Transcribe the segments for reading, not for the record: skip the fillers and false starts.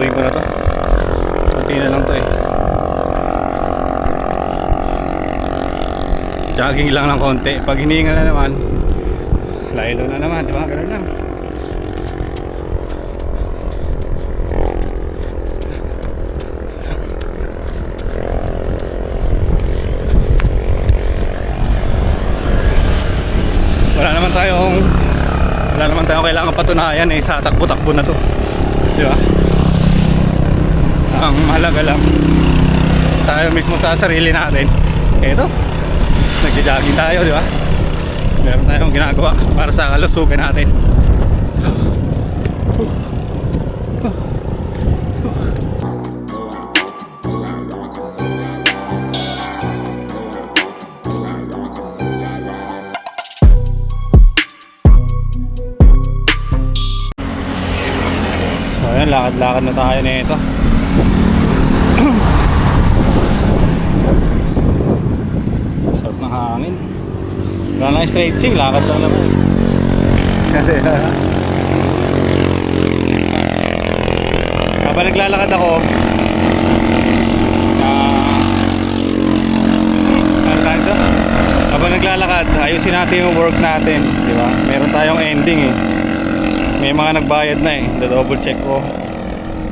Tatakbuhin ko na to. Kunti na lang to eh. Jogging lang ng konti. Pag hinihingal na naman, laylo na naman, di ba? Ganun lang. Wala naman tayong kailangan patunayan eh sa takbo-takbo na to, di ba? Ang mahalaga lang tayo mismo sa sarili natin. Eto, nagja-jogging tayo, di ba? Meron tayong ginagawa para sa kalusugan natin. Ayan, lakad-lakad na tayo nito. Sarap ng hangin. Wala na stretching, lakad lang naman. Habang naglalakad ako, habang naglalakad, ayusin natin yung work natin, di ba? Meron tayong ending eh. May mga nagbayad na eh, double check ko.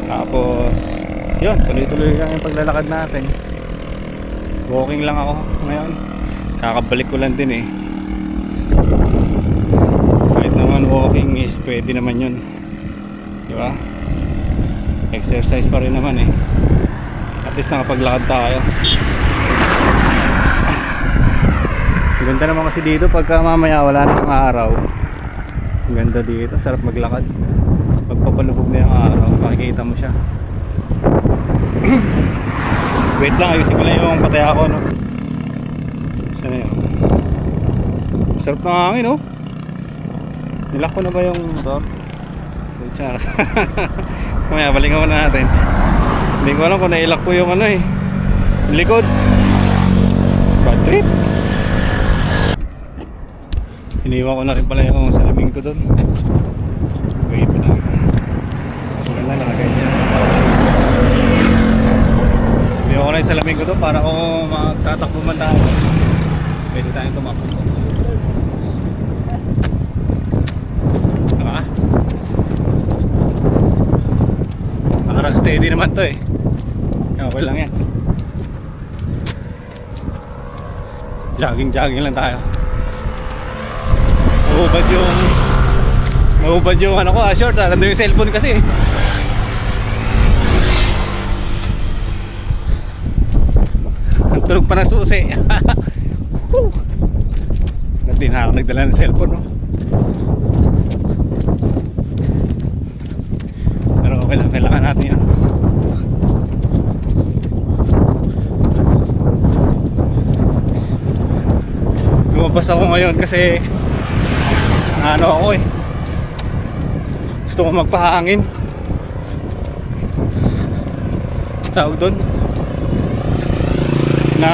Tapos yun, tuloy-tuloy lang yung paglalakad natin. Walking lang ako ngayon. Kakabalik ko lang din eh. Kahit naman walking is pwede naman yun, di ba? Exercise pa rin naman eh. At least nakapaglakad tayo. Ganda naman kasi dito pagka mamaya wala na ang araw. Ang ganda dito, sarap maglakad. Pagpapalubog na yung araw, makikita mo siya. Wait lang, ayusin ko lang yung pataya ko, no? Saan na yun? Sarap ng hangin, no? Nilak ko na ba yung motor? Kumaya, balikan ko na natin. Hindi ko alam kung nailak ko yung ano eh, likod. Bad trip. Iniwan ko na rin pala yung salamin ko doon. Wait na. Maganda nakagay niya. Iniwan ko na yung salamin ko doon para kung magtatakbo man tayo, pwede tayong tumakbo. Nakarag steady naman to eh. Okay lang yan. Jogging lang tayo. Mahubad yung ano ko, short ah. Nandun yung cellphone kasi. Ang tulog pa ng susi. Hindi na ako nagdala ng cellphone, no? Pero okay lang, kailangan natin yan. Lumabas ako ngayon kasi ano ako eh, gusto ko magpahangin. Tawag doon na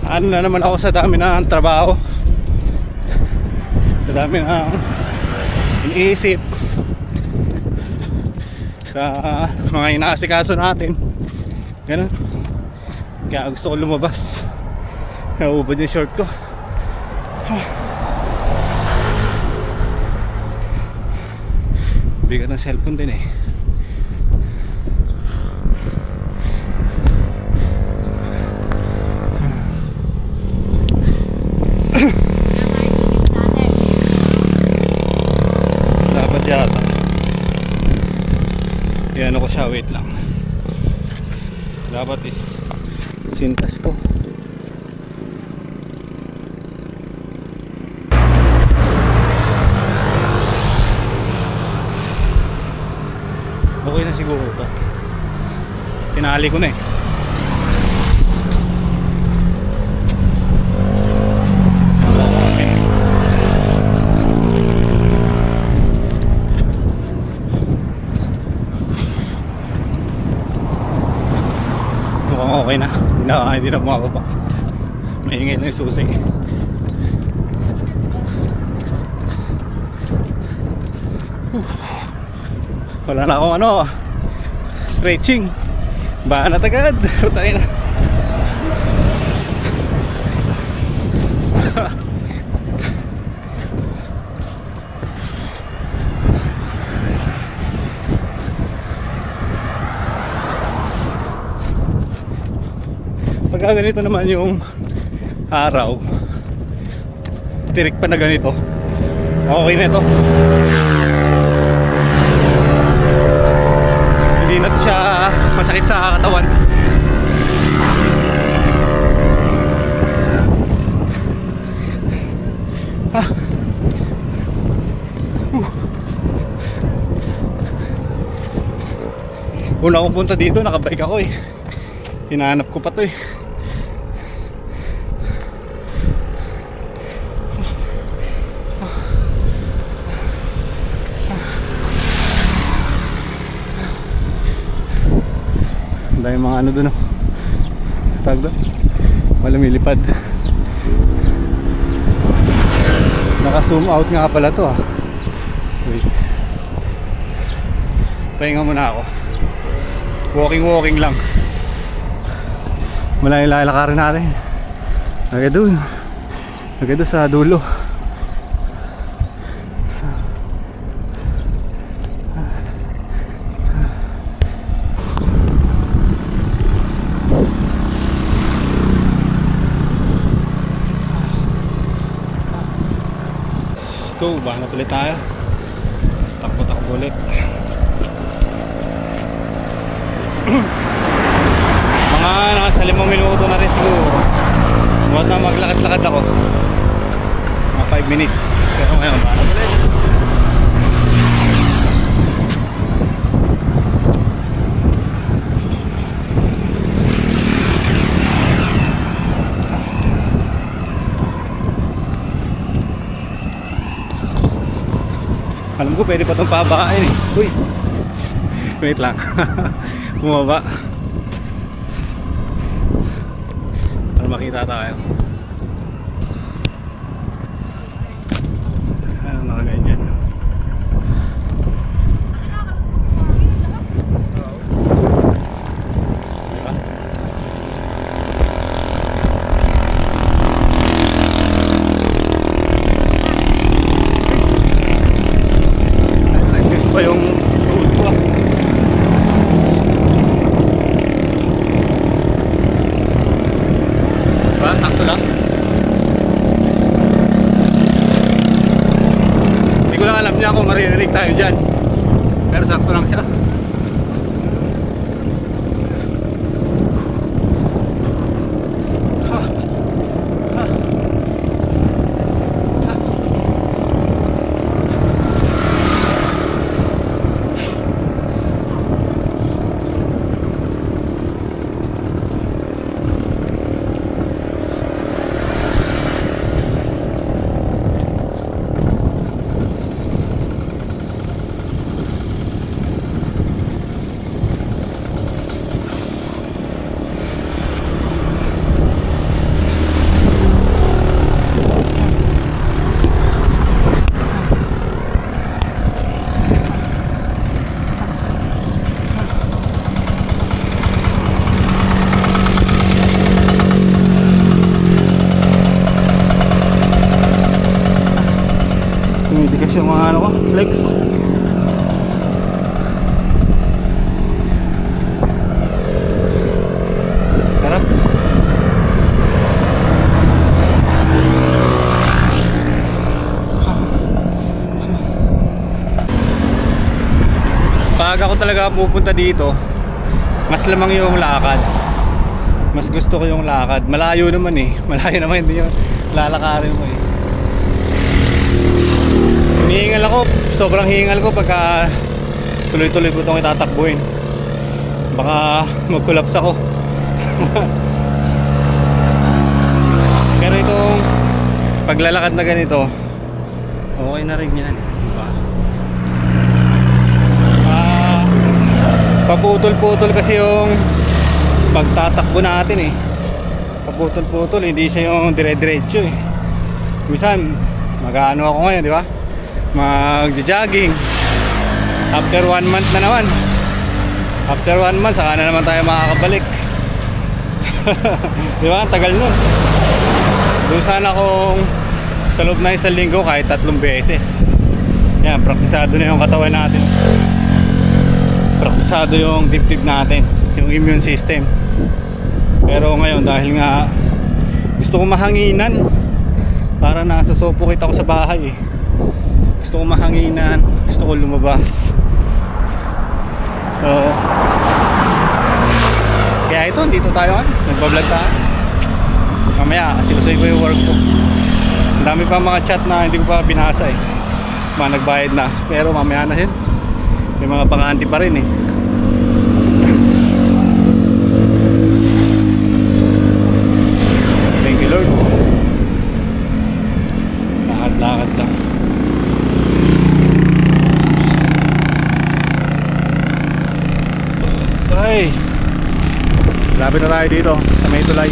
ano na naman ako sa dami ng trabaho, sa dami ng iniisip, sa mga inaasikaso natin, ganun. Kaya gusto ko lumabas. Naubod yung short ko. Bigat ng cellphone din eh. Dapat yata. Yan ako siya, wait lang. Dapat is sintas ko. Okay na siguro ito. Tinali ko na eh. Okay. Mukhang okay na. Hindi na bumababa. Maingay na yung susi. Wala na akong ano, stretching. Banat agad. Tayo na. Pagka ganito naman yung araw, tirik pa na ganito, okay na ito. Hindi na ito siya masakit sa katawan. Una akong punta dito, nakabike ako eh. Hinahanap ko pa to eh. Ang dahil mga ano dun oh. Tawag doon? Malumilipad. Naka-zoom out nga pala to ah. Wait. Pahinga muna ako. Walking lang. Malayo lalakarin natin. Agad doon sa dulo. Let's go, banat ulit tayo. Takbo ulit. Mga nasa 5 minuto na rin siguro. Huwag na maglakad-lakad ako. Mga 5 minutes. Pero ngayon, banat ulit. Alam ko pwede pa itong pabain eh. Uy! Wait lang. Bumaba. Para makita tayo. Ano nakaganyan? Diba? Nag-guess pa yung tuhod ko ah. Sakto lang. Hindi ko lang alam niya kung maririnig tayo dyan. Pero sakto lang siya. Tumitigas yung mga ano ko, flex. Sarap. Pag ako talaga pupunta dito, mas lamang yung lakad. Mas gusto ko yung lakad. Malayo naman eh. Malayo naman, hindi yung lalakarin mo eh. Hinihingal ako, sobrang hingal ko pagka tuloy-tuloy ko itong itatakbuhin. Baka mag-collapse ako. Pero itong paglalakad na ganito, okay na rin yan, diba? Paputol-putol kasi yung pagtatakbo natin eh. Paputol-putol, hindi siya yung dire-diretso eh. Minsan, mag-ano ako ngayon, di ba? Mag-jogging. After 1 month na naman, After 1 month, saka na naman tayo makakabalik. Di ba? Ang tagal nun. Doon sana kung sa loob na 1 linggo kahit 3 beses. Yan, praktisado na yung katawan natin. Praktisado yung dibdib natin, yung immune system. Pero ngayon dahil nga gusto ko mahanginan, para nasa sopokit ako sa bahay eh. Gusto ko mahanginan, gusto ko lumabas. So kaya ito, dito tayo nagbablog tayo. Mamaya kasi ko yung work ko. Ang dami pa mga chat na hindi ko pa binasa eh, mga nagbayad na. Pero mamaya na yun, may mga bakante pa rin eh. Thank you Lord. Lakad-lakad lang. Ay, lapit na tayo dito sa may tulay.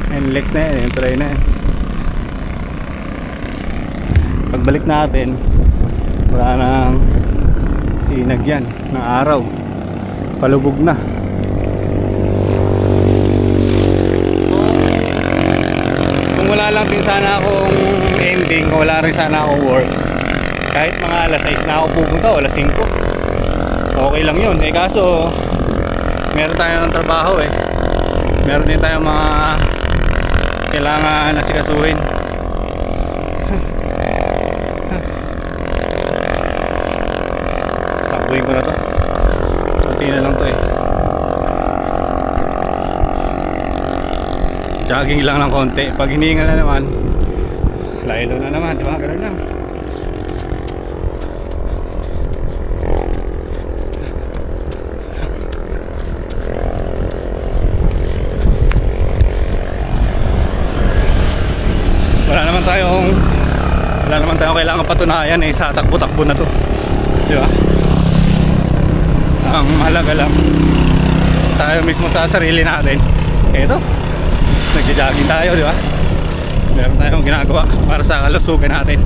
And legs na yan, yung tulay na yan. Pagbalik natin, wala nang sinag yan ng araw, palubog na. Kung wala lang din sana akong ending, kung wala rin sana akong work, kahit mga alas 6 na ako pupunta o alas 5, okay lang yun eh. Kaso meron tayong trabaho eh, meron din tayong mga kailangan asikasuhin. Takbuhin ko na to, konti na lang to eh. Jogging lang ng konti. Pag hiningal na naman, laylo na naman, di ba? Ganun lang. Wala naman tayong kailangan patunayan eh, sa takbo-takbo na to, di ba? Ang mahalaga lang tayo mismo sa sarili natin. Kaya ito, nagja-jogging tayo, di ba? Meron tayong ginagawa para sa kalusugan natin.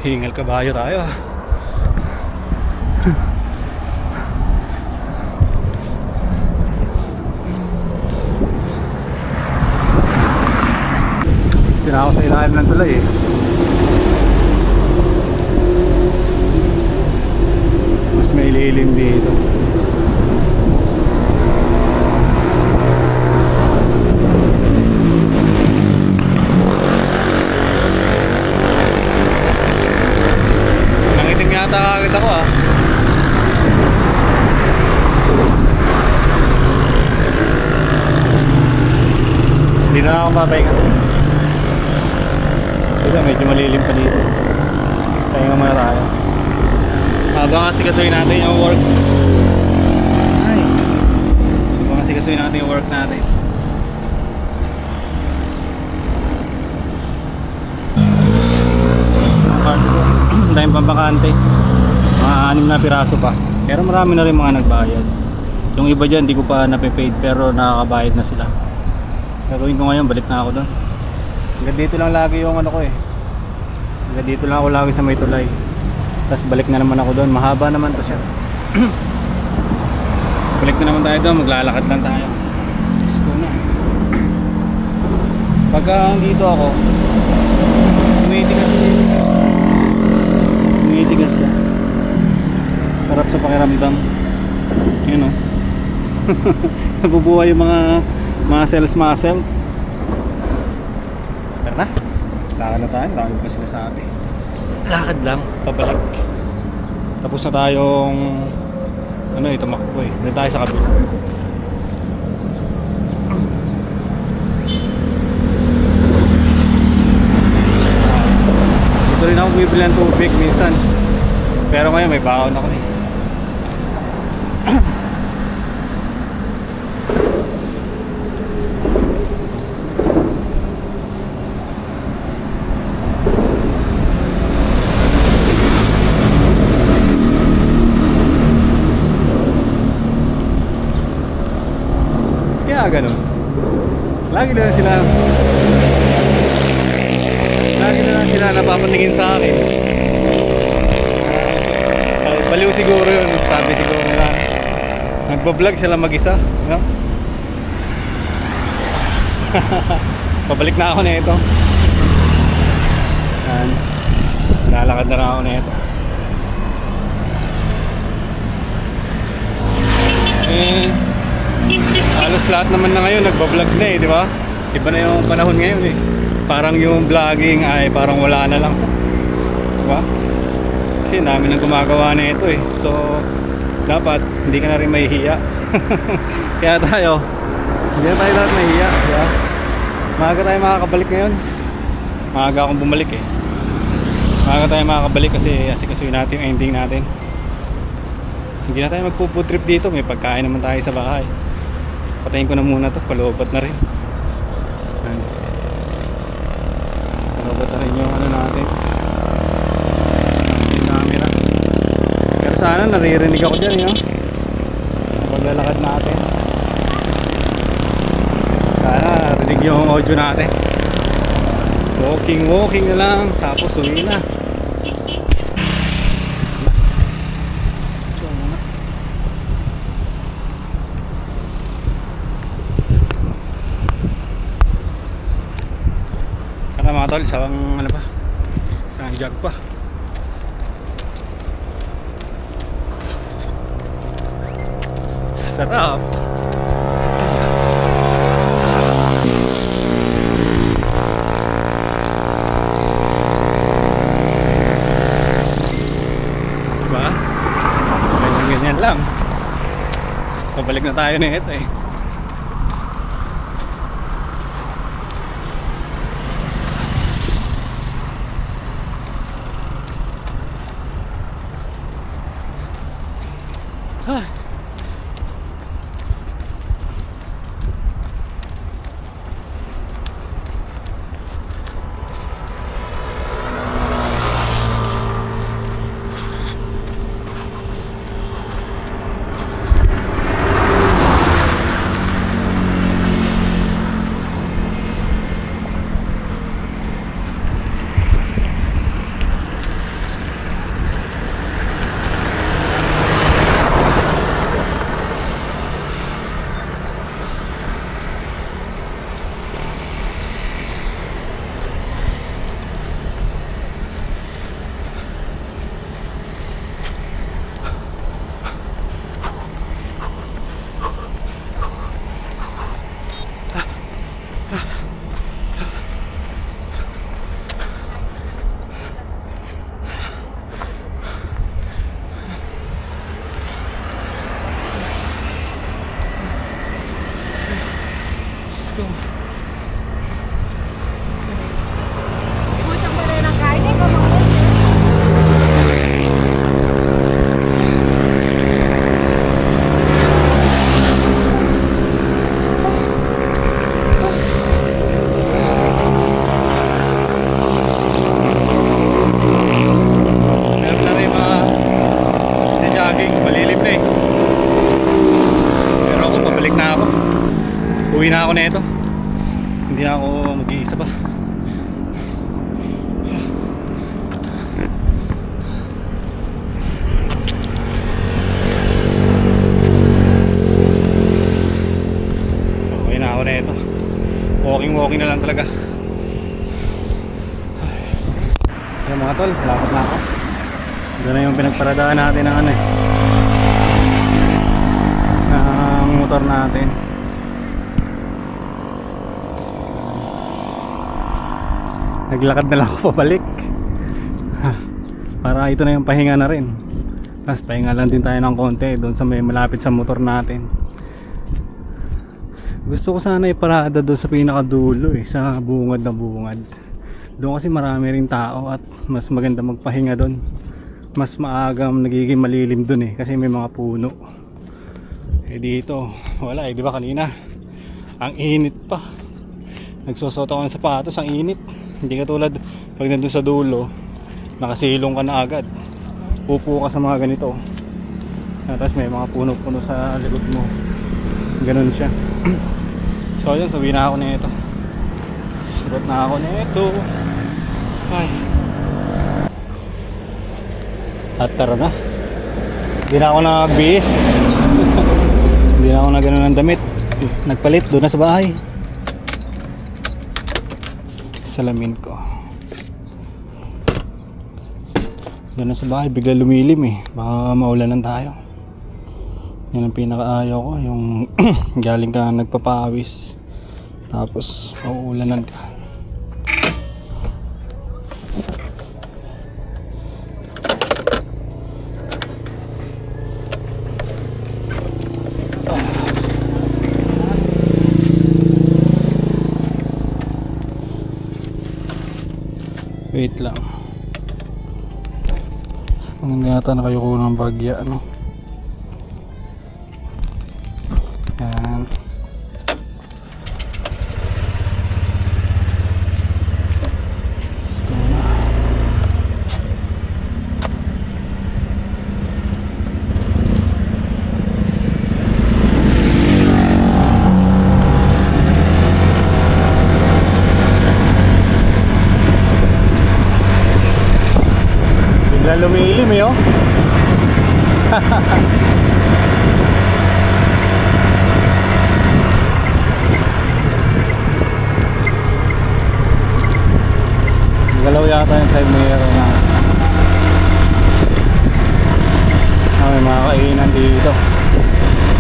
Hingal kabayo tayo ah. Tinako sa ilalim ng tulay eh. Mas may lilim dito. Kagad ako ah. Hindi na ako mapahinga. Ito medyo malilim pa dito. Pahinga muna tayo habang asikasuhin natin yung work. Ay, habang asikasuhin natin yung work natin. Dahil pambakante, mga 6 na piraso pa. Pero marami na rin mga nagbayad. Yung iba dyan di ko pa nape-paid pero nakakabayad na sila. Gagawin ko ngayon, balik na ako doon. Hanggang dito lang lagi yung ano ko eh. Hanggang dito lang ako lagi sa may tulay. Tapos balik na naman ako doon. Mahaba naman to siya. Balik na naman tayo doon, maglalakad lang tayo. Let's go na. Pagka dito ako, tumitigas siya. Sarap sa pakiramdam. Yun o. Nabubuhay yung mga muscles. Tara na. Lakad na tayo. Dami pa sila sabi. Lakad lang. Pabalik. Tapos na tayong tumakbo eh. Doon tayo sa kabila. dito rin ako bumibili ng tubig minsan. Pero ngayon may baon ako eh. Kaya ganun. Lagi na lang sila napapatingin sa akin. Baliw siguro yun. Sabi siguro nila nagbablog sila mag-isa, no? Pabalik na ako na ito. Yan. Lalakad na lang ako na ito. Halos lahat naman na ngayon nagbablog na eh, di ba? Iba na yung panahon ngayon eh. Parang yung vlogging ay parang wala na lang. Di ba? Kasi dami nang gumagawa na ito eh. So, dapat hindi ka na rin mahihiya. Kaya tayo, hindi na tayo dapat mahihiya. Di ba? Maaga tayo makakabalik ngayon. Maaga akong bumalik eh. Maaga tayo makakabalik kasi asikasuhin natin yung ending natin. Hindi na tayo magpo-food trip dito. May pagkain naman tayo sa bahay. Patayin ko na muna to, paloobat na rin. Paloobat na rin yung ano natin, yung camera. Pero sana naririnig ako dyan, sa paglalakad natin. Sana narinig yung audio natin. Walking na lang, tapos uwi na. Mga tol, isang ano pa, isang jug pa. Sarap. Diba? Ganyan lang. Pabalik na tayo na ito eh. Uwi na ako na ito. Hindi na ako mag-iisa pa. Uwi na ako na ito. Walking na lang talaga. Yan mga tol, lapit na ako. Ito na yung pinagparadaan natin ng ano eh, ng motor natin. Naglakad na lang ako pabalik. Para ito na yung pahinga na rin. Mas pahinga lang din tayo ng konti doon sa may malapit sa motor natin. Gusto ko sana iparada doon sa pinakadulo eh, sa bungad na bungad. Doon kasi marami rin tao at mas maganda magpahinga doon. Mas maagang nagiging malilim doon kasi may mga puno. Dito wala di ba kanina ang init pa. Nagsusot ako ng sapatos, ang init. Hindi katulad pag nandun sa dulo, nakasilong ka na agad. Upo ka sa mga ganito. Tapos may mga puno-puno sa likod mo. Ganun siya. So yun, sabi na ako nito. Sulat na ako nito. Ay. At tara na. Hindi na ako nagbihis. Hindi na ako na ganun ng damit. Nagpalit doon na sa bahay. Salamin ko. Doon na sa bahay, bigla lumilim baka maulanan tayo. Yan ang pinakaayaw ko, yung galing ka nagpapawis tapos mauulanan ka. Wait lang. Ang yata na kayo ko ng bagya, ano? Yan. Bigla lumilim oh. Galaw yata yung side mirror na. May mga kainan dito.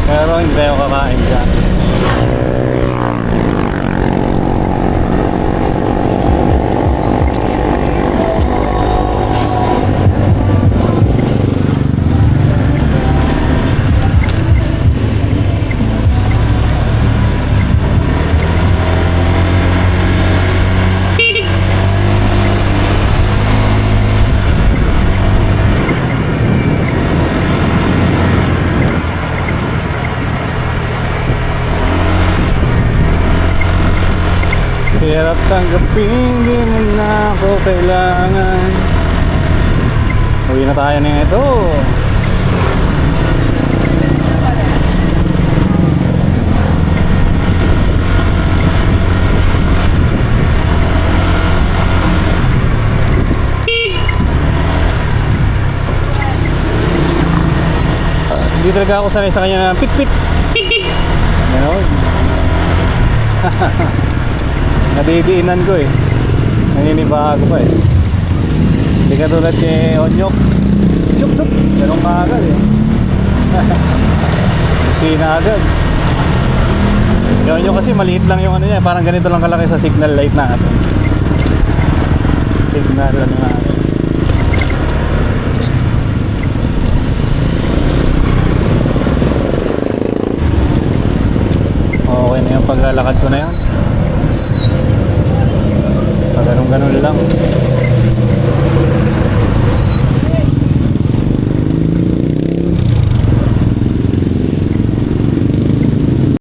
Pero hindi tayo kakain dyan. Hirap tanggapin, hindi mo na ako kailangan. Uwi na tayo na ito. Hindi talaga ako sanay sa kanya na pit-pit. Ganon. Nadidiinan ko naninibago pa Hindi ka tulad kay Onyok. Chup-chup, ganun ka agad Sina agad. Yung Onyok kasi maliit lang yung ano niya, parang ganito lang kalaki sa signal light natin. Signal ano natin. Okay na yung paglalakad ko na yan. Ganun lang.